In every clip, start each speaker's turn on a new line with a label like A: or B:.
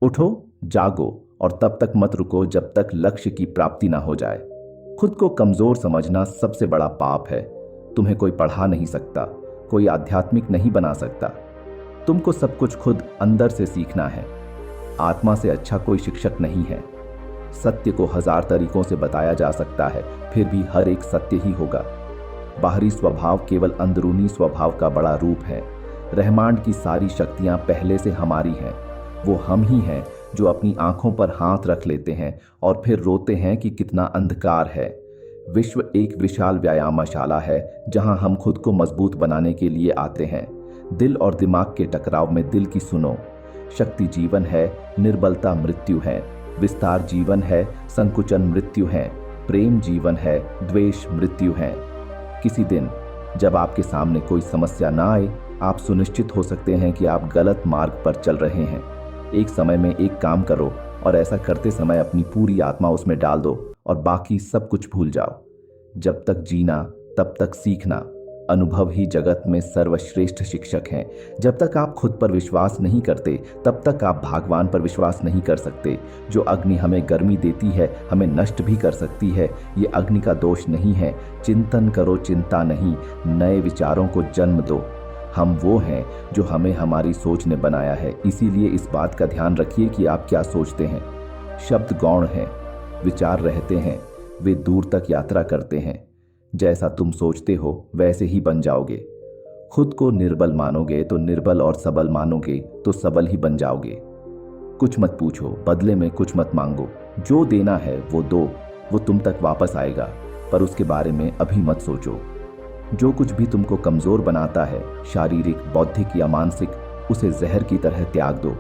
A: उठो, जागो और तब तक मत रुको जब तक लक्ष्य की प्राप्ति ना हो जाए। खुद को कमजोर समझना सबसे बड़ा पाप है। तुम्हें कोई पढ़ा नहीं सकता, कोई आध्यात्मिक नहीं बना सकता। तुमको सब कुछ खुद अंदर से सीखना है। आत्मा से अच्छा कोई शिक्षक नहीं है। सत्य को हजार तरीकों से बताया जा सकता है, फिर भी हर एक सत्य ही होगा। बाहरी स्वभाव केवल अंदरूनी स्वभाव का बड़ा रूप है। ब्रह्मांड की सारी शक्तियां पहले से हमारी हैं। वो हम ही हैं जो अपनी आंखों पर हाथ रख लेते हैं और फिर रोते हैं कि कितना अंधकार है। विश्व एक विशाल व्यायामशाला है जहां हम खुद को मजबूत बनाने के लिए आते हैं। दिल और दिमाग के टकराव में दिल की सुनो। शक्ति जीवन है, निर्बलता मृत्यु है। विस्तार जीवन है, संकुचन मृत्यु है। प्रेम जीवन है, द्वेष मृत्यु है। किसी दिन जब आपके सामने कोई समस्या ना आए, आप सुनिश्चित हो सकते हैं कि आप गलत मार्ग पर चल रहे हैं। एक समय में एक काम करो और ऐसा करते समय अपनी पूरी आत्मा उसमें डाल दो और बाकी सब कुछ भूल जाओ। जब तक जीना तब तक सीखना। अनुभव ही जगत में सर्वश्रेष्ठ शिक्षक हैं। जब तक आप खुद पर विश्वास नहीं करते तब तक आप भगवान पर विश्वास नहीं कर सकते। जो अग्नि हमें गर्मी देती है हमें नष्ट भी कर सकती है। ये अग्नि का दोष नहीं है। चिंतन करो, चिंता नहीं। नए विचारों को जन्म दो। हम वो हैं जो हमें हमारी सोच ने बनाया है। इसीलिए इस बात का ध्यान रखिए कि आप क्या सोचते हैं। शब्द गौण हैं, विचार रहते हैं, वे दूर तक यात्रा करते हैं। जैसा तुम सोचते हो वैसे ही बन जाओगे। खुद को निर्बल मानोगे तो निर्बल और सबल मानोगे तो सबल ही बन जाओगे। कुछ मत पूछो, बदले में कुछ मत मांगो। जो देना है वो दो, वो तुम तक वापस आएगा, पर उसके बारे में अभी मत सोचो। जो कुछ भी तुमको कमजोर बनाता है, शारीरिक, बौद्धिक या मानसिक, उसे जहर की तरह त्याग दो।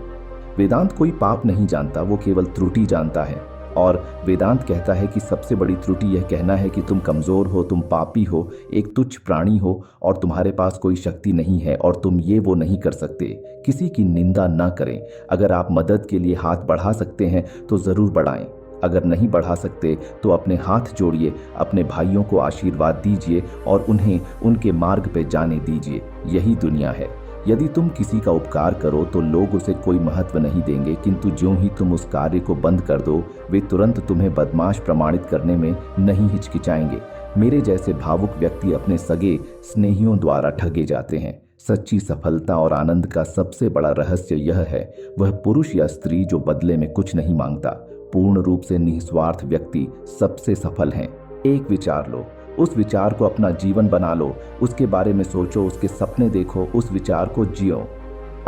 A: वेदांत कोई पाप नहीं जानता, वो केवल त्रुटि जानता है। और वेदांत कहता है कि सबसे बड़ी त्रुटि यह कहना है कि तुम कमजोर हो, तुम पापी हो, एक तुच्छ प्राणी हो और तुम्हारे पास कोई शक्ति नहीं है और तुम ये वो नहीं कर सकते। किसी की निंदा ना करें। अगर आप मदद के लिए हाथ बढ़ा सकते हैं तो जरूर बढ़ाएं। अगर नहीं बढ़ा सकते तो अपने हाथ जोड़िए, अपने भाइयों को आशीर्वाद दीजिए और उन्हें उनके मार्ग पे जाने दीजिए। यही दुनिया है। यदि तुम किसी का उपकार करो तो लोग उसे कोई महत्व नहीं देंगे, किंतु ज्यों ही तुम उस कार्य को बंद कर दो, वे तुरंत तुम्हें बदमाश प्रमाणित करने में नहीं हिचकिचाएंगे। मेरे जैसे भावुक व्यक्ति अपने सगे स्नेहियों द्वारा ठगे जाते हैं। सच्ची सफलता और आनंद का सबसे बड़ा रहस्य यह है, वह पुरुष या स्त्री जो बदले में कुछ नहीं मांगता। पूर्ण रूप से निस्वार्थ व्यक्ति सबसे सफल हैं। एक विचार लो, उस विचार को अपना जीवन बना लो। उसके बारे में सोचो, उसके सपने देखो, उस विचार को जियो।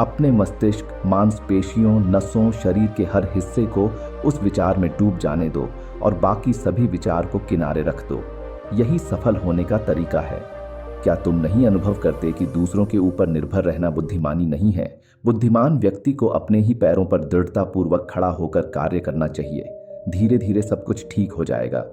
A: अपने मस्तिष्क, मांसपेशियों, नसों, शरीर के हर हिस्से को उस विचार में डूब जाने दो और बाकी सभी विचार को किनारे रख दो। यही सफल होने का तरीका है। क्या तुम नहीं अनुभव करते कि दूसरों के ऊपर निर्भर रहना बुद्धिमानी नहीं है? बुद्धिमान व्यक्ति को अपने ही पैरों पर दृढ़तापूर्वक खड़ा होकर कार्य करना चाहिए। धीरे धीरे सब कुछ ठीक हो जाएगा।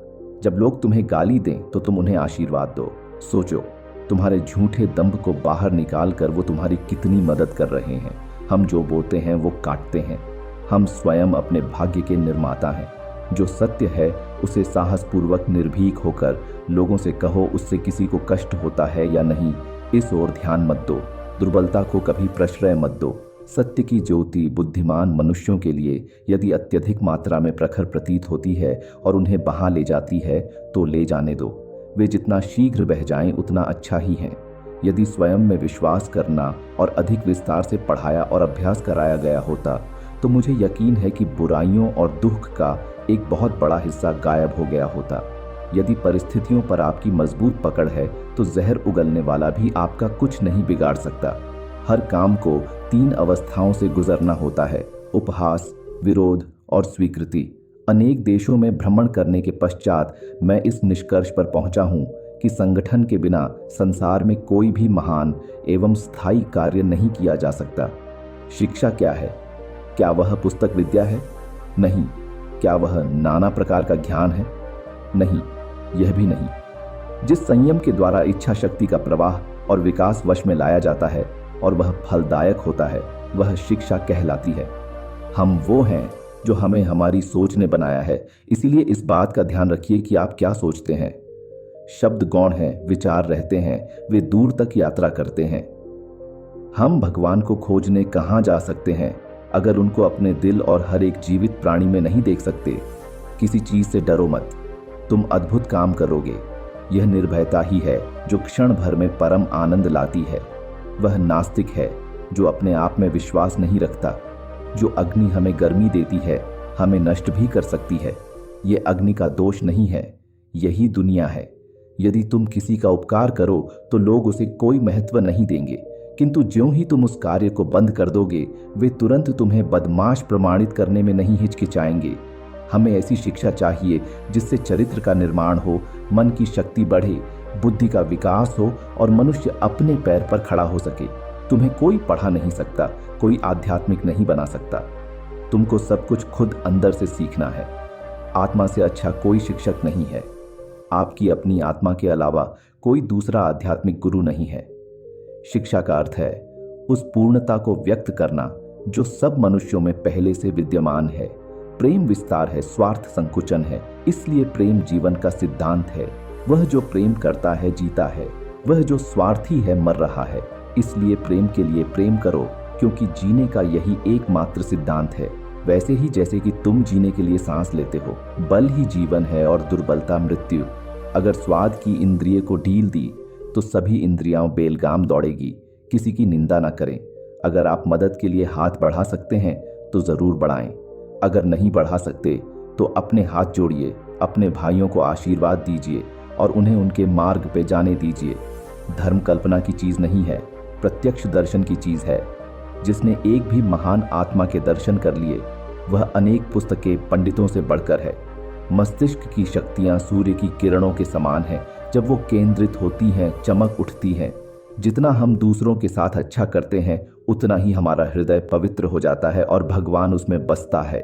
A: जब लोग तुम्हें गाली दें तो तुम उन्हें आशीर्वाद दो। सोचो, तुम्हारे झूठे दंभ को बाहर निकाल कर वो तुम्हारी कितनी मदद कर रहे हैं। हम जो बोते हैं वो काटते हैं। हम स्वयं अपने भाग्य के निर्माता हैं। जो सत्य है उसे साहसपूर्वक निर्भीक होकर लोगों से कहो, उससे किसी को कष्ट होता है या नहीं, इस ओर ध्यान मत दो। दुर्बलता को कभी प्रश्रय मत दो। सत्य की ज्योति बुद्धिमान मनुष्यों के लिए यदि अत्यधिक मात्रा में प्रखर प्रतीत होती है और उन्हें बहा ले जाती है तो ले जाने दो। वे जितना शीघ्र बह जाएं उतना अच्छा ही है। यदि स्वयं में विश्वास करना और अधिक विस्तार से पढ़ाया और अभ्यास कराया गया होता तो मुझे यकीन है कि बुराइयों और दुख का एक बहुत बड़ा हिस्सा गायब हो गया होता। यदि परिस्थितियों पर आपकी मजबूत पकड़ है तो जहर उगलने वाला भी आपका कुछ नहीं बिगाड़ सकता। हर काम को 3 अवस्थाओं से गुजरना होता है, उपहास, विरोध और स्वीकृति। अनेक देशों में भ्रमण करने के पश्चात मैं इस निष्कर्ष पर पहुंचा हूं कि संगठन के बिना संसार में कोई भी महान एवं स्थायी कार्य नहीं किया जा सकता। शिक्षा क्या है? क्या वह पुस्तक विद्या है? नहीं। क्या वह नाना प्रकार का ज्ञान है? नहीं, यह भी नहीं। जिस संयम के द्वारा इच्छा शक्ति का प्रवाह और विकास वश में लाया जाता है और वह फलदायक होता है, वह शिक्षा कहलाती है। हम वो हैं जो हमें हमारी सोच ने बनाया है। इसीलिए इस बात का ध्यान रखिए कि आप क्या सोचते हैं। शब्द गौण हैं, विचार रहते हैं, वे दूर तक यात्रा करते हैं। हम भगवान को खोजने कहाँ जा सकते हैं? अगर उनको अपने दिल और हर एक जीवित प्राणी में नहीं देख सकते, किसी चीज से डरो मत, तुम अद्भुत काम करोगे। यह निर्भयता ही है जो क्षण भर में परम आनंद लाती है। वह नास्तिक है जो अपने आप में विश्वास नहीं रखता। जो अग्नि हमें गर्मी देती है, हमें नष्ट भी कर सकती है। ये अग्नि का दोष नहीं है, यही दुनिया है। यदि तुम किसी का उपकार करो तो लोग उसे कोई महत्व नहीं देंगे, किंतु ज्यों ही तुम उस कार्य को बंद कर दोगे, वे तुरंत तुम्हें बदमाश प्रमाणित करने में नहीं हिचकिचाएंगे। हमें ऐसी शिक्षा चाहिए जिससे चरित्र का निर्माण हो, मन की शक्ति बढ़े, बुद्धि का विकास हो और मनुष्य अपने पैर पर खड़ा हो सके। तुम्हें कोई पढ़ा नहीं सकता, कोई आध्यात्मिक नहीं बना सकता। तुमको सब कुछ खुद अंदर से सीखना है। आत्मा से अच्छा कोई शिक्षक नहीं है। आपकी अपनी आत्मा के अलावा कोई दूसरा आध्यात्मिक गुरु नहीं है। शिक्षा का अर्थ है उस पूर्णता को व्यक्त करना जो सब मनुष्यों में पहले से विद्यमान है। प्रेम विस्तार है, स्वार्थ संकुचन है, इसलिए प्रेम जीवन का सिद्धांत है। वह जो प्रेम करता है जीता है, वह जो स्वार्थी है मर रहा है। इसलिए प्रेम के लिए प्रेम करो, क्योंकि जीने का यही एकमात्र सिद्धांत है। वैसे ही जैसे कि तुम जीने के लिए सांस लेते हो, बल ही जीवन है और दुर्बलता मृत्यु। अगर स्वाद की इंद्रिय को ढील दी तो सभी इंद्रियां बेलगाम दौड़ेगी। किसी की निंदा न करें। अगर आप मदद के लिए हाथ बढ़ा सकते हैं तो जरूर बढ़ाएं। अगर नहीं बढ़ा सकते तो अपने हाथ जोड़िए, अपने भाइयों को आशीर्वाद दीजिए और उन्हें उनके मार्ग पे जाने दीजिए। धर्म कल्पना की चीज नहीं है, प्रत्यक्ष दर्शन की चीज है। जिसने एक भी महान आत्मा के दर्शन कर लिए, वह अनेक पुस्तकें पंडितों से बढ़कर है। मस्तिष्क की शक्तियां सूर्य की किरणों के समान हैं। जब वो केंद्रित होती हैं, चमक उठती हैं। जितना हम दूसरों के साथ अच्छा करते हैं, उतना ही हमारा हृदय पवित्र हो जाता है और भगवान उसमें बसता है।